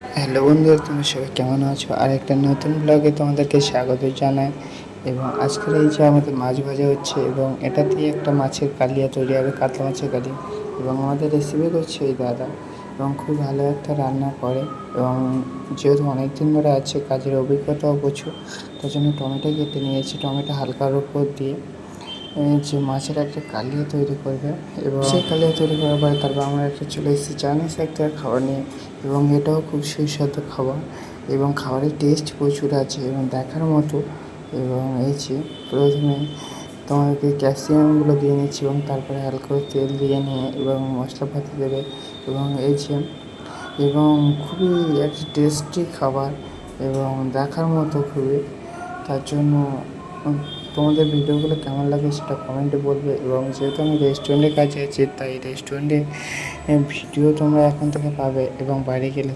Hello বন্ধুরা, তোমরা সবাই কেমন আছো? আর একটা নতুন ব্লগে তোমাদেরকে স্বাগত জানাই। এবং আজকের এই যে আমাদের মাছ ভাজা হচ্ছে এবং এটা দিয়ে একটা মাছের কালিয়া তৈরি হবে, কাতলা মাছের কালিয়া। এবং আমাদের রেসিপি করছে এই দাদা, এবং খুব ভালো একটা রান্না করে। এবং যেহেতু অনেক দিন ধরে আছে, কাজের অভিজ্ঞতাও প্রচুর, তার জন্য টমেটো কেটে নিয়েছি। টমেটো হালকার উপর দিয়ে যে মাছের একটা কালিয়া তৈরি করবে। এবং সেই কালিয়া তৈরি করার পরে তারপর আমরা একটা চলে এসেছি চাইনিজ একটা খাবার নিয়ে। এবং এটাও খুব সুস্বাদু খাবার এবং খাবারের টেস্ট প্রচুর আছে এবং দেখার মতো। এবং এই যে প্রথমে তোমাদেরকে ক্যাপসিকামগুলো দিয়ে নিচ্ছি এবং তারপরে হালকা করে তেল দিয়ে নিয়ে এবং মশলাপাতি দেবে। এবং এই যে এবং খুবই একটা টেস্টি খাবার এবং দেখার মতো খুবই। তার জন্য তোমাদের ভিডিওগুলো কেমন লাগে সেটা কমেন্টে বলবে। এবং যেহেতু আমি রেস্টুরেন্টে কাজে আছি, তাই রেস্টুরেন্টে ভিডিও তোমরা এখন থেকে পাবে এবং বাইরে গেলে